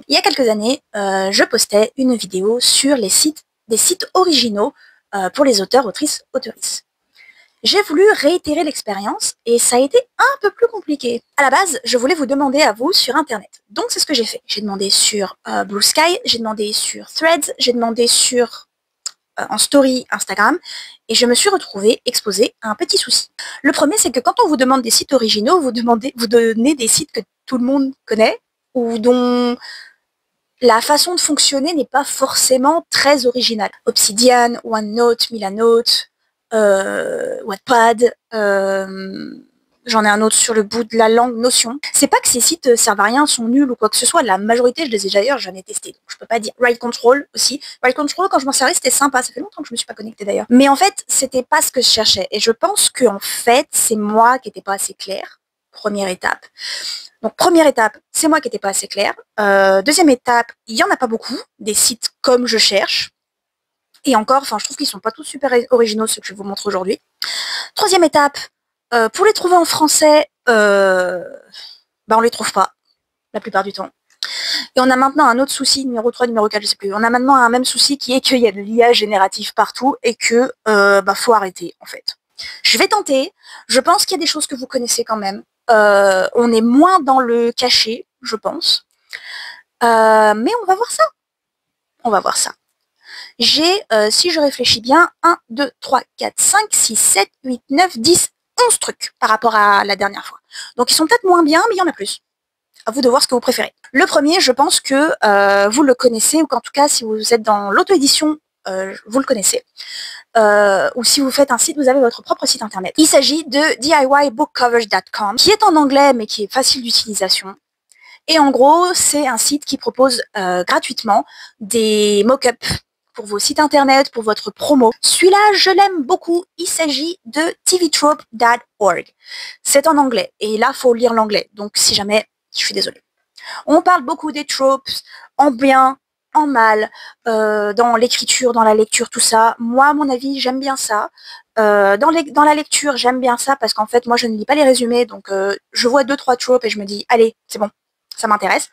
Il y a quelques années, je postais une vidéo sur des sites originaux pour les auteurs, autrices, auteurices. J'ai voulu réitérer l'expérience et ça a été un peu plus compliqué. À la base, je voulais vous demander à vous sur Internet. Donc c'est ce que j'ai fait. J'ai demandé sur Blue Sky, j'ai demandé sur Threads, j'ai demandé sur en story Instagram et je me suis retrouvée exposée à un petit souci. Le premier, c'est que quand on vous demande des sites originaux, vous donnez des sites que tout le monde connaît ou dont la façon de fonctionner n'est pas forcément très originale. Obsidian, OneNote, Milanote, Wattpad, j'en ai un autre sur le bout de la langue, Notion. C'est pas que ces sites servent à rien, sont nuls ou quoi que ce soit, la majorité je les ai d'ailleurs, j'en ai testé, donc je peux pas dire. Write Control aussi. Write Control, quand je m'en servais, c'était sympa, ça fait longtemps que je me suis pas connectée d'ailleurs. Mais en fait, c'était pas ce que je cherchais, et je pense que en fait, c'est moi qui n'étais pas assez claire. Première étape. Donc première étape, c'est moi qui n'étais pas assez claire. Deuxième étape, il n'y en a pas beaucoup, des sites comme je cherche. Et encore, enfin, je trouve qu'ils sont pas tous super originaux, ceux que je vous montre aujourd'hui. Troisième étape, pour les trouver en français, on les trouve pas, la plupart du temps. Et on a maintenant un autre souci, numéro 3, numéro 4, je sais plus. On a maintenant un même souci qui est qu'il y a de l'IA générative partout et que faut arrêter, en fait. Je vais tenter. Je pense qu'il y a des choses que vous connaissez quand même. On est moins dans le caché, je pense. Mais on va voir ça. On va voir ça. J'ai, si je réfléchis bien, 1, 2, 3, 4, 5, 6, 7, 8, 9, 10, 11 trucs par rapport à la dernière fois. Donc ils sont peut-être moins bien, mais il y en a plus. À vous de voir ce que vous préférez. Le premier, je pense que vous le connaissez, ou qu'en tout cas, si vous êtes dans l'auto-édition, vous le connaissez. Ou si vous faites un site, vous avez votre propre site internet. Il s'agit de DIYbookcovers.com, qui est en anglais, mais qui est facile d'utilisation. Et en gros, c'est un site qui propose gratuitement des mock-ups pour vos sites internet, pour votre promo. Celui-là, je l'aime beaucoup. Il s'agit de tvtrope.org. C'est en anglais. Et là, il faut lire l'anglais. Donc, si jamais, je suis désolée. On parle beaucoup des tropes, en bien, en mal, dans l'écriture, dans la lecture, tout ça. Moi, à mon avis, j'aime bien ça. Dans la lecture, j'aime bien ça parce qu'en fait, moi, je ne lis pas les résumés. Donc, je vois 2-3 tropes et je me dis, allez, c'est bon, ça m'intéresse.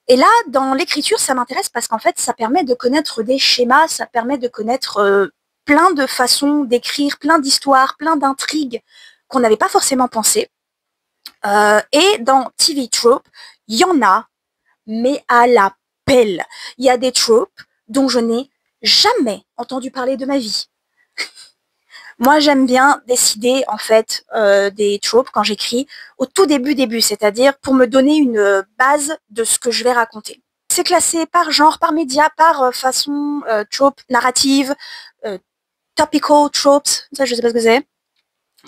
Et là, dans l'écriture, ça m'intéresse parce qu'en fait, ça permet de connaître des schémas, ça permet de connaître plein de façons d'écrire, plein d'histoires, plein d'intrigues qu'on n'avait pas forcément pensé. Et dans TV Trope, il y en a, mais à la pelle. Il y a des tropes dont je n'ai jamais entendu parler de ma vie. Moi, j'aime bien décider, en fait, des tropes quand j'écris au tout début, c'est-à-dire pour me donner une base de ce que je vais raconter. C'est classé par genre, par média, par façon trope narrative, topical tropes, ça je sais pas ce que c'est.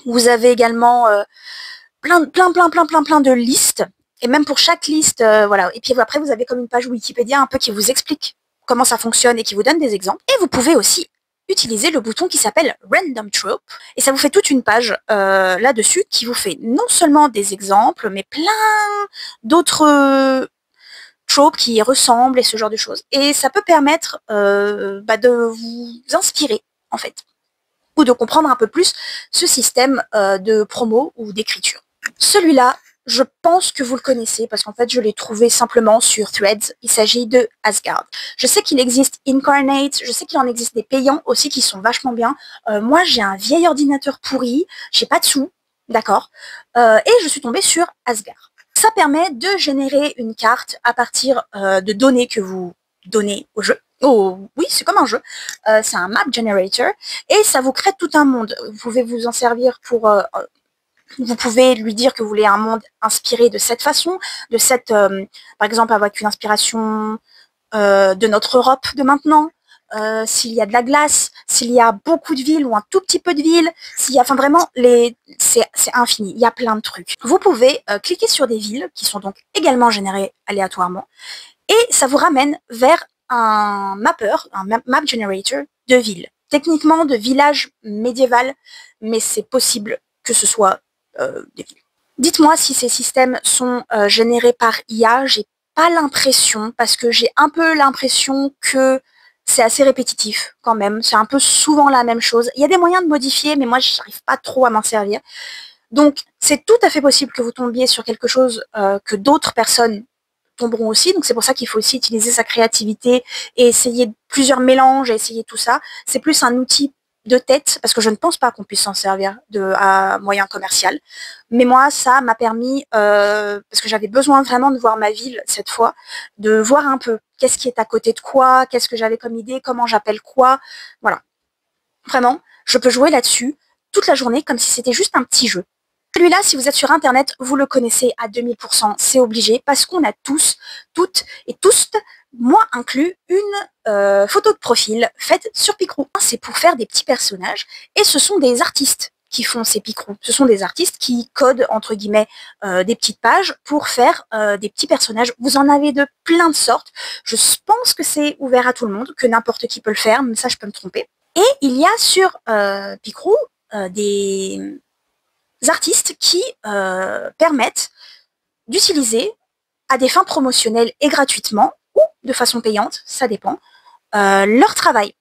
Vous avez également plein de listes, et même pour chaque liste, voilà. Et puis après, vous avez comme une page Wikipédia un peu qui vous explique comment ça fonctionne et qui vous donne des exemples. Et vous pouvez aussi utiliser le bouton qui s'appelle Random Trope, et ça vous fait toute une page là-dessus qui vous fait non seulement des exemples, mais plein d'autres tropes qui y ressemblent et ce genre de choses. Et ça peut permettre de vous inspirer, en fait, ou de comprendre un peu plus ce système de promo ou d'écriture. Celui-là, je pense que vous le connaissez parce qu'en fait, je l'ai trouvé simplement sur Threads. Il s'agit de Asgard. Je sais qu'il existe Incarnate, je sais qu'il en existe des payants aussi qui sont vachement bien. Moi, j'ai un vieil ordinateur pourri, j'ai pas de sous, d'accord, et je suis tombée sur Asgard. Ça permet de générer une carte à partir de données que vous donnez au jeu. Oh, oui, c'est comme un jeu. C'est un map generator et ça vous crée tout un monde. Vous pouvez vous en servir pour... vous pouvez lui dire que vous voulez un monde inspiré de cette façon, de cette, par exemple, avec une inspiration de notre Europe de maintenant, s'il y a de la glace, s'il y a beaucoup de villes ou un tout petit peu de villes, s'il y a, enfin vraiment, c'est infini, il y a plein de trucs. Vous pouvez cliquer sur des villes qui sont donc également générées aléatoirement et ça vous ramène vers un mapper, un map generator de villes. Techniquement de villages médiéval, mais c'est possible que ce soit des villes. Dites-moi si ces systèmes sont générés par IA, j'ai pas l'impression, parce que j'ai un peu l'impression que c'est assez répétitif quand même, c'est un peu souvent la même chose. Il y a des moyens de modifier, mais moi j'arrive pas trop à m'en servir. Donc c'est tout à fait possible que vous tombiez sur quelque chose que d'autres personnes tomberont aussi. Donc c'est pour ça qu'il faut aussi utiliser sa créativité et essayer plusieurs mélanges et essayer tout ça. C'est plus un outil de tête, parce que je ne pense pas qu'on puisse s'en servir à moyen commercial. Mais moi, ça m'a permis, parce que j'avais besoin vraiment de voir ma ville cette fois, de voir un peu qu'est-ce qui est à côté de quoi, qu'est-ce que j'avais comme idée, comment j'appelle quoi. Voilà. Vraiment, je peux jouer là-dessus toute la journée comme si c'était juste un petit jeu. Celui-là, si vous êtes sur Internet, vous le connaissez à 2000%, c'est obligé, parce qu'on a tous, toutes et tous, moi inclus, une photo de profil faite sur Picroo. C'est pour faire des petits personnages, et ce sont des artistes qui font ces Picroo. Ce sont des artistes qui codent, entre guillemets, des petites pages pour faire des petits personnages. Vous en avez de plein de sortes. Je pense que c'est ouvert à tout le monde, que n'importe qui peut le faire, mais ça, je peux me tromper. Et il y a sur Picroo des artistes qui permettent d'utiliser à des fins promotionnelles et gratuitement, ou de façon payante, ça dépend, leur travail.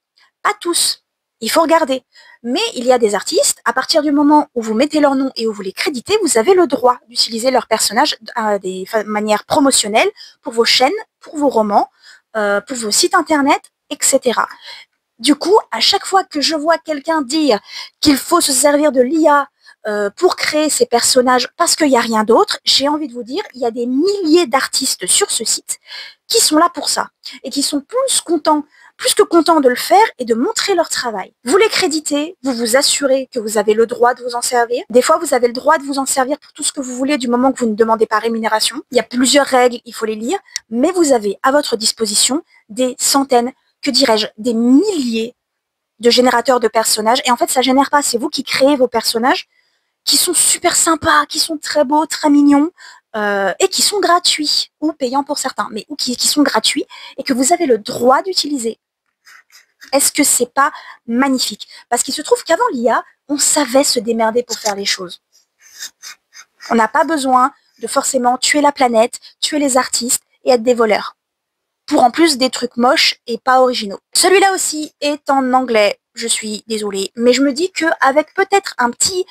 Pas tous, il faut regarder. Mais il y a des artistes, à partir du moment où vous mettez leur nom et où vous les créditez, vous avez le droit d'utiliser leur personnage à des manières promotionnelles pour vos chaînes, pour vos romans, pour vos sites internet, etc. Du coup, à chaque fois que je vois quelqu'un dire qu'il faut se servir de l'IA pour créer ces personnages parce qu'il n'y a rien d'autre, j'ai envie de vous dire, il y a des milliers d'artistes sur ce site qui sont là pour ça et qui sont plus que contents de le faire et de montrer leur travail. Vous les créditez, vous vous assurez que vous avez le droit de vous en servir. Des fois, vous avez le droit de vous en servir pour tout ce que vous voulez du moment que vous ne demandez pas rémunération. Il y a plusieurs règles, il faut les lire, mais vous avez à votre disposition des centaines, que dirais-je, des milliers de générateurs de personnages. Et en fait, ça génère pas, c'est vous qui créez vos personnages qui sont super sympas, qui sont très beaux, très mignons, et qui sont gratuits, ou payants pour certains, mais qui sont gratuits, et que vous avez le droit d'utiliser. Est-ce que c'est pas magnifique? Parce qu'il se trouve qu'avant l'IA, on savait se démerder pour faire les choses. On n'a pas besoin de forcément tuer la planète, tuer les artistes et être des voleurs. Pour en plus des trucs moches et pas originaux. Celui-là aussi est en anglais, je suis désolée, mais je me dis qu'avec peut-être un petit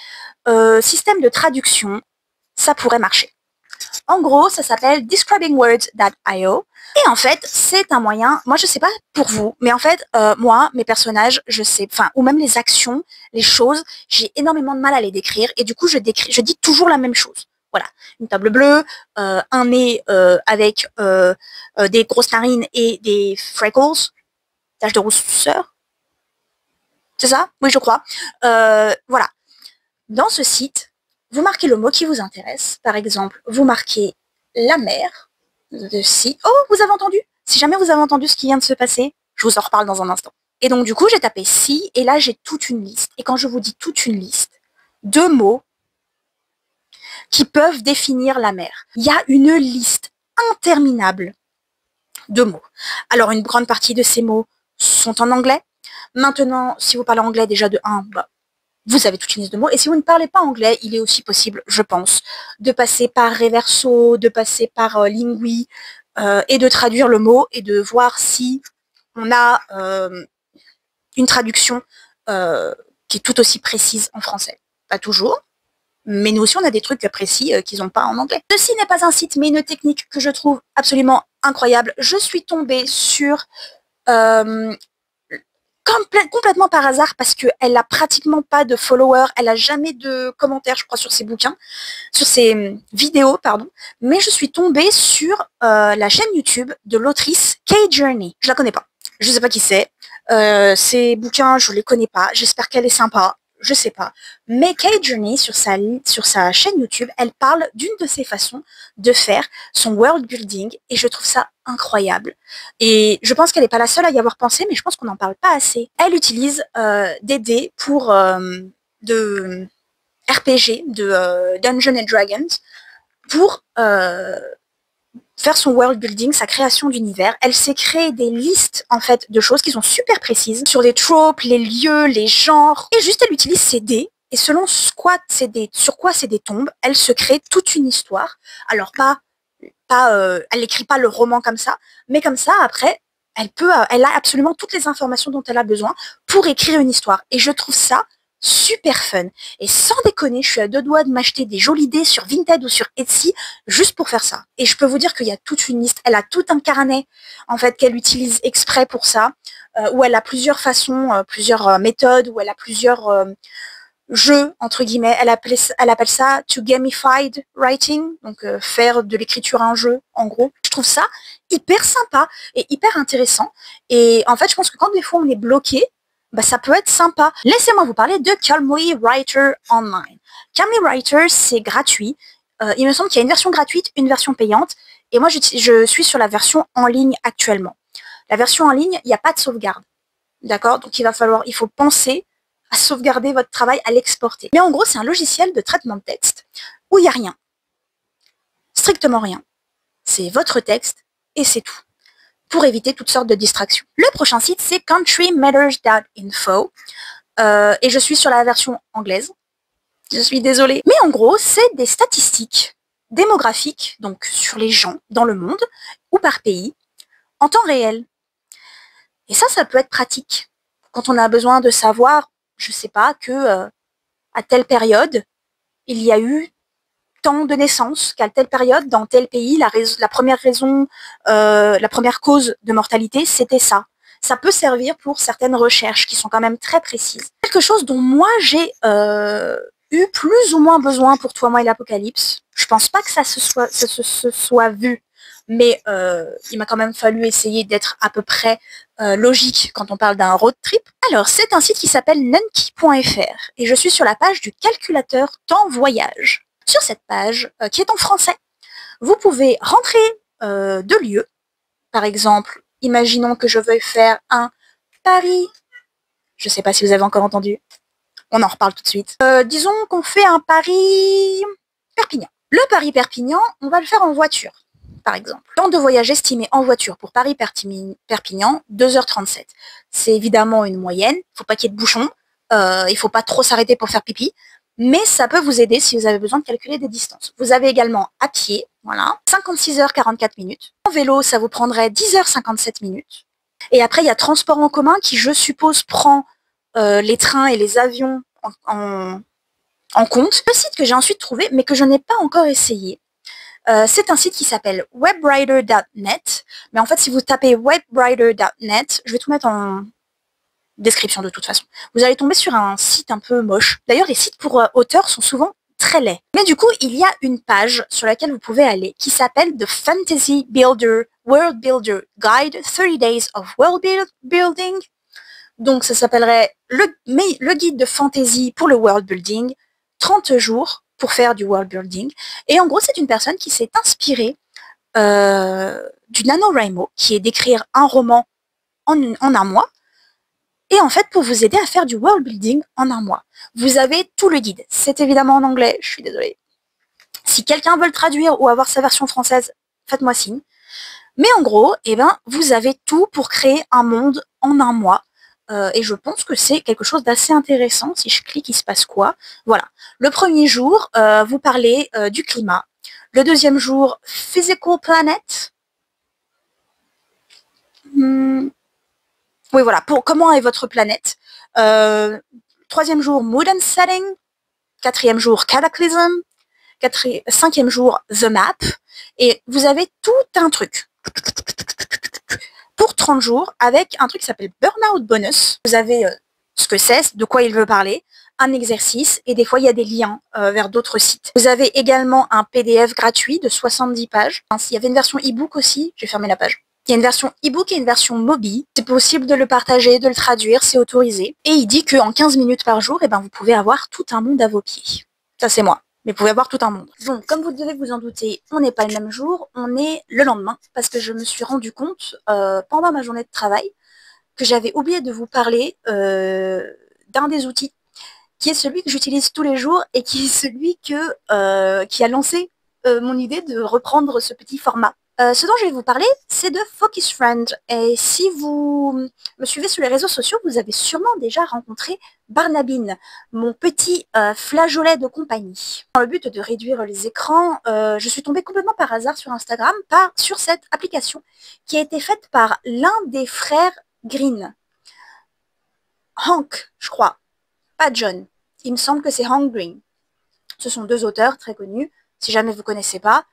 système de traduction, ça pourrait marcher. En gros, ça s'appelle describingwords.io. Et en fait, c'est un moyen, moi je sais pas pour vous, mais en fait, moi, mes personnages, je sais, enfin, ou même les actions, les choses, j'ai énormément de mal à les décrire, et du coup, je dis toujours la même chose. Voilà, une table bleue, un nez avec des grosses narines et des freckles, taches de rousseur. C'est ça? Oui, je crois. Voilà. Dans ce site, vous marquez le mot qui vous intéresse. Par exemple, vous marquez la mer de si. Oh, vous avez entendu? Si jamais vous avez entendu ce qui vient de se passer, je vous en reparle dans un instant. Et donc, du coup, j'ai tapé si, et là, j'ai toute une liste. Et quand je vous dis toute une liste de mots qui peuvent définir la mer, il y a une liste interminable de mots. Alors, une grande partie de ces mots sont en anglais. Maintenant, si vous parlez anglais, déjà de 1, vous avez toute une liste de mots. Et si vous ne parlez pas anglais, il est aussi possible, je pense, de passer par Reverso, de passer par Lingui, et de traduire le mot et de voir si on a une traduction qui est tout aussi précise en français. Pas toujours, mais nous aussi on a des trucs précis qu'ils n'ont pas en anglais. Ceci n'est pas un site, mais une technique que je trouve absolument incroyable. Je suis tombée sur complètement par hasard parce qu'elle n'a pratiquement pas de followers, elle n'a jamais de commentaires, je crois, sur ses bouquins, sur ses vidéos, pardon. Mais je suis tombée sur la chaîne YouTube de l'autrice Kay Journey. Je la connais pas. Je sais pas qui c'est. Ses bouquins, je les connais pas. J'espère qu'elle est sympa. Je sais pas. Mais Kay Journey, sur sa chaîne YouTube, elle parle d'une de ses façons de faire son world building et je trouve ça incroyable. Et je pense qu'elle n'est pas la seule à y avoir pensé, mais je pense qu'on n'en parle pas assez. Elle utilise des dés pour de RPG, de Dungeons and Dragons, pour faire son world building, sa création d'univers. Elle s'est créée des listes, en fait, de choses qui sont super précises sur les tropes, les lieux, les genres. Et juste, elle utilise ces dés. Et selon sur quoi ces dés tombent, elle se crée toute une histoire. Alors, elle n'écrit pas le roman comme ça, mais comme ça, après, elle a absolument toutes les informations dont elle a besoin pour écrire une histoire. Et je trouve ça super fun. Et sans déconner, je suis à deux doigts de m'acheter des jolis dés sur Vinted ou sur Etsy juste pour faire ça. Et je peux vous dire qu'il y a toute une liste. Elle a tout un carnet en fait qu'elle utilise exprès pour ça, où elle a plusieurs façons, plusieurs méthodes, où elle a plusieurs jeu, entre guillemets, elle appelle ça to gamified writing, donc faire de l'écriture un jeu, en gros. Je trouve ça hyper sympa et hyper intéressant. Et en fait, je pense que quand des fois on est bloqué, bah, ça peut être sympa. Laissez-moi vous parler de Calmly Writer Online. Calmly Writer, c'est gratuit. Il me semble qu'il y a une version gratuite, une version payante. Et moi, je suis sur la version en ligne actuellement. La version en ligne, il n'y a pas de sauvegarde. D'accord? Donc il faut penser à sauvegarder votre travail, à l'exporter. Mais en gros, c'est un logiciel de traitement de texte où il n'y a rien. Strictement rien. C'est votre texte et c'est tout. Pour éviter toutes sortes de distractions. Le prochain site, c'est countrymatters.info. Et je suis sur la version anglaise. Je suis désolée. Mais en gros, c'est des statistiques démographiques, donc sur les gens dans le monde, ou par pays, en temps réel. Et ça peut être pratique. Quand on a besoin de savoir, je sais pas, que à telle période, il y a eu tant de naissances, qu'à telle période, dans tel pays, la première raison, la première cause de mortalité, c'était ça. Ça peut servir pour certaines recherches qui sont quand même très précises. Quelque chose dont moi j'ai eu plus ou moins besoin pour Toi, moi et l'Apocalypse. Je pense pas que ça se soit vu, mais il m'a quand même fallu essayer d'être à peu près logique quand on parle d'un road trip. Alors, c'est un site qui s'appelle Nenki.fr et je suis sur la page du calculateur temps voyage. Sur cette page, qui est en français, vous pouvez rentrer de lieux. Par exemple, imaginons que je veuille faire un Paris. Je ne sais pas si vous avez encore entendu. On en reparle tout de suite. Disons qu'on fait un Paris-Perpignan. Le Paris-Perpignan, on va le faire en voiture, par exemple. Temps de voyage estimé en voiture pour Paris-Perpignan, 2h37. C'est évidemment une moyenne. Il ne faut pas qu'il y ait de bouchons. Il ne faut pas trop s'arrêter pour faire pipi. Mais ça peut vous aider si vous avez besoin de calculer des distances. Vous avez également à pied, voilà, 56h44 minutes. En vélo, ça vous prendrait 10h57 minutes. Et après, il y a transport en commun qui, je suppose, prend les trains et les avions en compte. Le site que j'ai ensuite trouvé, mais que je n'ai pas encore essayé, c'est un site qui s'appelle webwriter.net. Mais en fait, si vous tapez webwriter.net, je vais tout mettre en description de toute façon. Vous allez tomber sur un site un peu moche. D'ailleurs, les sites pour auteurs sont souvent très laids. Mais du coup, il y a une page sur laquelle vous pouvez aller qui s'appelle The Fantasy Builder World Builder Guide 30 Days of World Building. Donc, ça s'appellerait le guide de fantasy pour le world building, 30 jours pour faire du world building. Et en gros, c'est une personne qui s'est inspirée du NaNoWriMo, qui est d'écrire un roman en un mois. Et en fait, pour vous aider à faire du world building en un mois. Vous avez tout le guide. C'est évidemment en anglais, je suis désolée. Si quelqu'un veut le traduire ou avoir sa version française, faites-moi signe. Mais en gros, eh ben, vous avez tout pour créer un monde en un mois. Et je pense que c'est quelque chose d'assez intéressant. Si je clique, il se passe quoi? Voilà. Le premier jour, vous parlez du climat. Le deuxième jour, Physical Planet. Oui, voilà. Pour comment est votre planète. Troisième jour, Mood and Setting. Quatrième jour, Cataclysm. Cinquième jour, The Map. Et vous avez tout un truc. Pour 30 jours, avec un truc qui s'appelle Burnout Bonus. Vous avez ce que c'est, de quoi il veut parler, un exercice, et des fois, il y a des liens vers d'autres sites. Vous avez également un PDF gratuit de 70 pages. Il y avait une version e-book aussi. J'ai fermé la page. Il y a une version e-book et une version Mobi. C'est possible de le partager, de le traduire, c'est autorisé. Et il dit qu'en 15 minutes par jour, eh ben, vous pouvez avoir tout un monde à vos pieds. Ça, c'est moi. Mais vous pouvez avoir tout un monde. Donc, comme vous devez vous en douter, on n'est pas le même jour, on est le lendemain, parce que je me suis rendu compte, pendant ma journée de travail, que j'avais oublié de vous parler d'un des outils, qui est celui que j'utilise tous les jours, et qui est celui qui a lancé mon idée de reprendre ce petit format. Ce dont je vais vous parler, c'est de Focus Friend. Et si vous me suivez sur les réseaux sociaux, vous avez sûrement déjà rencontré Barnabine, mon petit flageolet de compagnie. Dans le but de réduire les écrans, je suis tombée complètement par hasard sur Instagram, sur cette application qui a été faite par l'un des frères Green. Hank, je crois. pas John. Il me semble que c'est Hank Green. Ce sont deux auteurs très connus. Si jamais vous ne connaissez pas,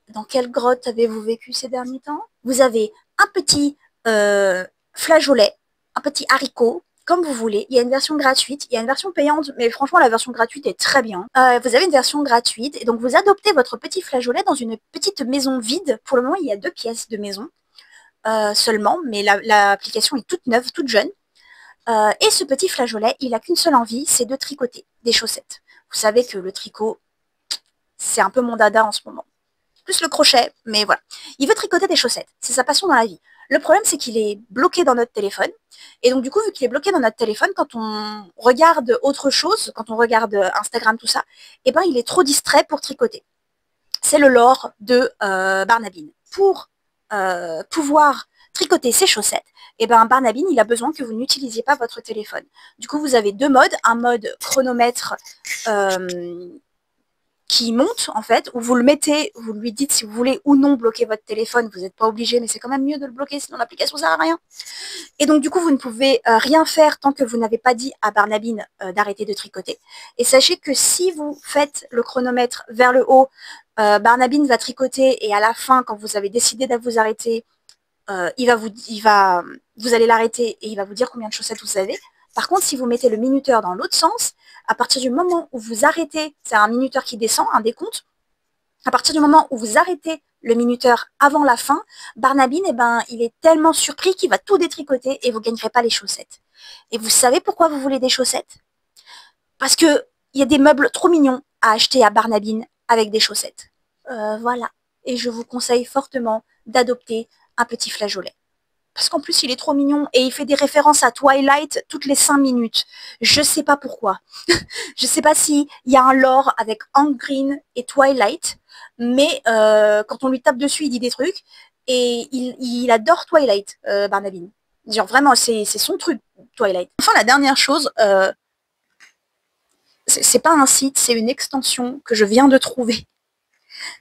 dans quelle grotte avez-vous vécu ces derniers temps? Vous avez un petit flageolet, un petit haricot, comme vous voulez. Il y a une version gratuite, il y a une version payante, mais franchement, la version gratuite est très bien. Vous avez une version gratuite, et donc vous adoptez votre petit flageolet dans une petite maison vide. Pour le moment, il y a 2 pièces de maison seulement, mais l'application est toute neuve, toute jeune. Et ce petit flageolet, il n'a qu'une seule envie, c'est de tricoter des chaussettes. Vous savez que le tricot, c'est un peu mon dada en ce moment. Plus le crochet, mais voilà. Il veut tricoter des chaussettes, c'est sa passion dans la vie. Le problème, c'est qu'il est bloqué dans notre téléphone. Et donc, du coup, vu qu'il est bloqué dans notre téléphone, quand on regarde autre chose, quand on regarde Instagram, tout ça, eh ben, il est trop distrait pour tricoter. C'est le lore de Barnabine. Pour pouvoir tricoter ses chaussettes, et ben Barnabine, il a besoin que vous n'utilisiez pas votre téléphone. Du coup, vous avez 2 modes. Un mode chronomètre qui monte, en fait, où vous le mettez, vous lui dites si vous voulez ou non bloquer votre téléphone. Vous n'êtes pas obligé, mais c'est quand même mieux de le bloquer, sinon l'application ne sert à rien. Et donc, du coup, vous ne pouvez rien faire tant que vous n'avez pas dit à Barnabine d'arrêter de tricoter. Et sachez que si vous faites le chronomètre vers le haut, Barnabine va tricoter et à la fin, quand vous avez décidé de vous arrêter, vous allez l'arrêter et il va vous dire combien de chaussettes vous avez. Par contre, si vous mettez le minuteur dans l'autre sens, à partir du moment où vous arrêtez, c'est un minuteur qui descend, un décompte, à partir du moment où vous arrêtez le minuteur avant la fin, Barnabine, eh ben, il est tellement surpris qu'il va tout détricoter et vous ne gagnerez pas les chaussettes. Et vous savez pourquoi vous voulez des chaussettes? Parce qu'il y a des meubles trop mignons à acheter à Barnabine avec des chaussettes. Voilà. Et je vous conseille fortement d'adopter un petit flageolet. Parce qu'en plus, il est trop mignon et il fait des références à Twilight toutes les 5 minutes. Je sais pas pourquoi. Je sais pas s'il y a un lore avec Hank Green et Twilight, mais quand on lui tape dessus, il dit des trucs. Et il adore Twilight, Barnabine. Genre vraiment, c'est son truc, Twilight. Enfin, la dernière chose, c'est pas un site, c'est une extension que je viens de trouver.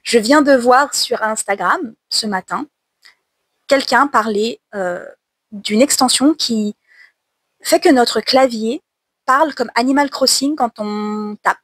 Je viens de voir sur Instagram ce matin quelqu'un parler d'une extension qui fait que notre clavier parle comme Animal Crossing quand on tape.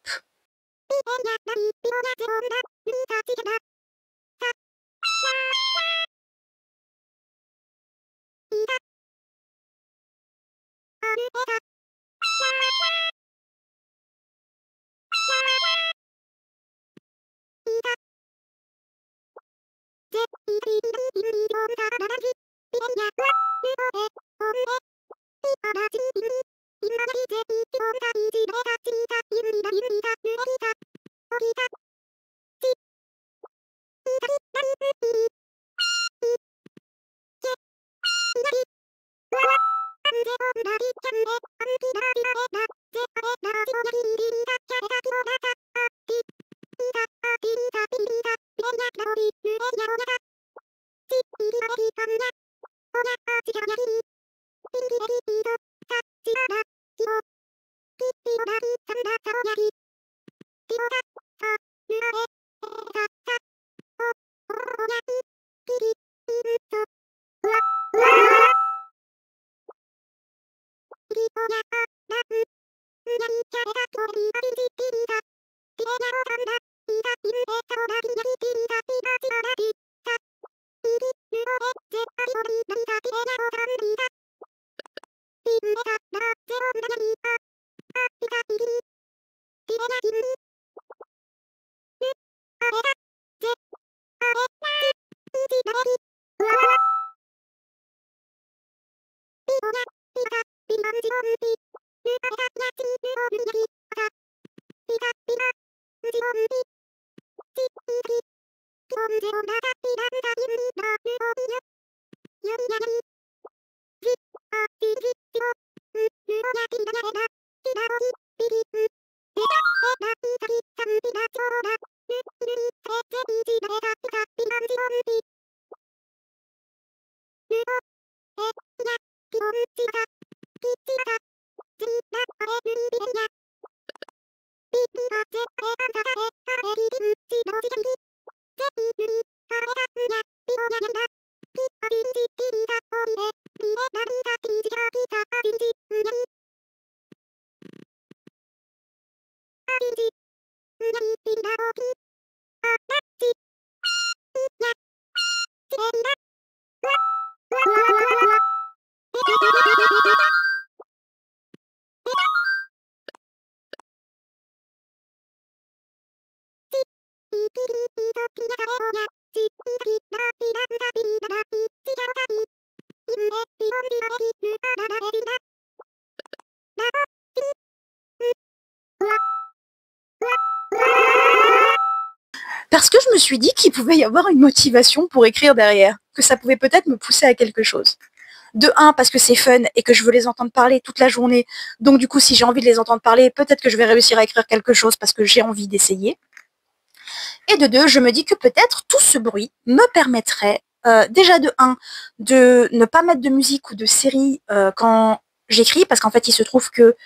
Parce que je me suis dit qu'il pouvait y avoir une motivation pour écrire derrière, que ça pouvait peut-être me pousser à quelque chose. De un, parce que c'est fun et que je veux les entendre parler toute la journée. Donc du coup, si j'ai envie de les entendre parler, peut-être que je vais réussir à écrire quelque chose parce que j'ai envie d'essayer. Et de deux, je me dis que peut-être tout ce bruit me permettrait, déjà de un, de ne pas mettre de musique ou de série quand j'écris, parce qu'en fait, il se trouve que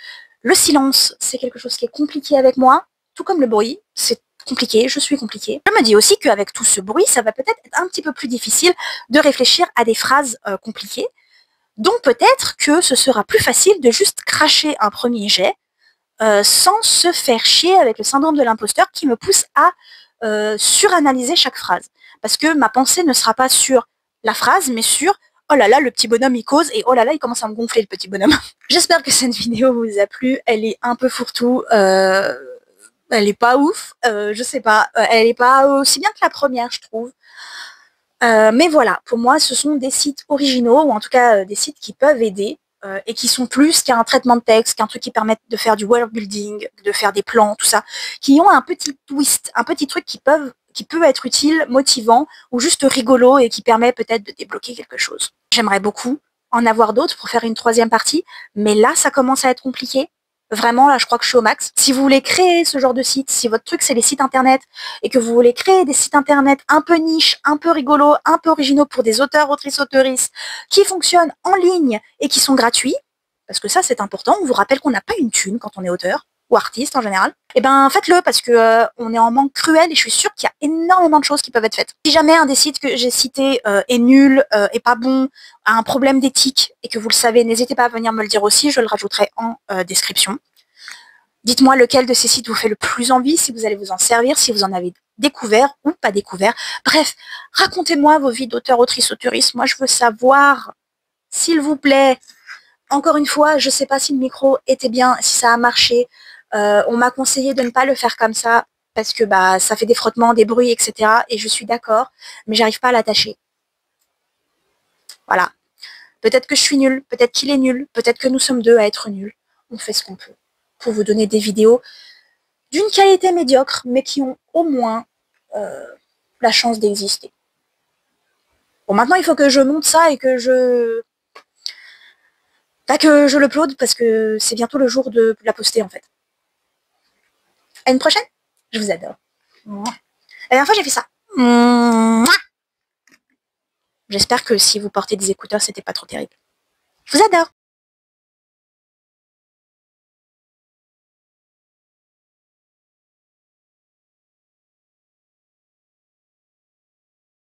le silence, c'est quelque chose qui est compliqué avec moi, tout comme le bruit, c'est compliqué, je suis compliquée. Je me dis aussi qu'avec tout ce bruit, ça va peut-être être un petit peu plus difficile de réfléchir à des phrases compliquées. Donc peut-être que ce sera plus facile de juste cracher un premier jet sans se faire chier avec le syndrome de l'imposteur qui me pousse à suranalyser chaque phrase. Parce que ma pensée ne sera pas sur la phrase, mais sur oh là là, le petit bonhomme il cause et oh là là, il commence à me gonfler le petit bonhomme. J'espère que cette vidéo vous a plu. Elle est un peu fourre-tout. Elle est pas ouf. Je sais pas. Elle est pas aussi bien que la première, je trouve. Mais voilà, pour moi, ce sont des sites originaux, ou en tout cas des sites qui peuvent aider, et qui sont plus qu'un traitement de texte, qu'un truc qui permet de faire du world building, de faire des plans, tout ça, qui ont un petit twist, un petit truc qui peut être utile, motivant, ou juste rigolo, et qui permet peut-être de débloquer quelque chose. J'aimerais beaucoup en avoir d'autres pour faire une troisième partie, mais là, ça commence à être compliqué. Vraiment, là, je crois que je suis au max. Si vous voulez créer ce genre de site, si votre truc, c'est les sites internet, et que vous voulez créer des sites internet un peu niche, un peu rigolos, un peu originaux pour des auteurs, autrices, autrices, qui fonctionnent en ligne et qui sont gratuits, parce que ça, c'est important. On vous rappelle qu'on n'a pas une thune quand on est auteur, ou artiste en général, et ben faites-le parce que on est en manque cruel et je suis sûre qu'il y a énormément de choses qui peuvent être faites. Si jamais un des sites que j'ai cité est nul, est pas bon, a un problème d'éthique et que vous le savez, n'hésitez pas à venir me le dire aussi, je le rajouterai en description. Dites-moi lequel de ces sites vous fait le plus envie, si vous allez vous en servir, si vous en avez découvert ou pas découvert. Bref, racontez-moi vos vies d'auteur, autrice, auteuriste. Moi, je veux savoir, s'il vous plaît. Encore une fois, je ne sais pas si le micro était bien, si ça a marché. On m'a conseillé de ne pas le faire comme ça parce que bah ça fait des frottements, des bruits, etc. Et je suis d'accord, mais j'arrive pas à l'attacher. Voilà. Peut-être que je suis nulle, peut-être qu'il est nul, peut-être que nous sommes deux à être nuls. On fait ce qu'on peut pour vous donner des vidéos d'une qualité médiocre, mais qui ont au moins la chance d'exister. Bon, maintenant, il faut que je monte ça et que je... Pas que je l'upload, parce que c'est bientôt le jour de la poster, en fait. À une prochaine. Je vous adore. La dernière fois, j'ai fait ça. J'espère que si vous portez des écouteurs, c'était pas trop terrible. Je vous adore.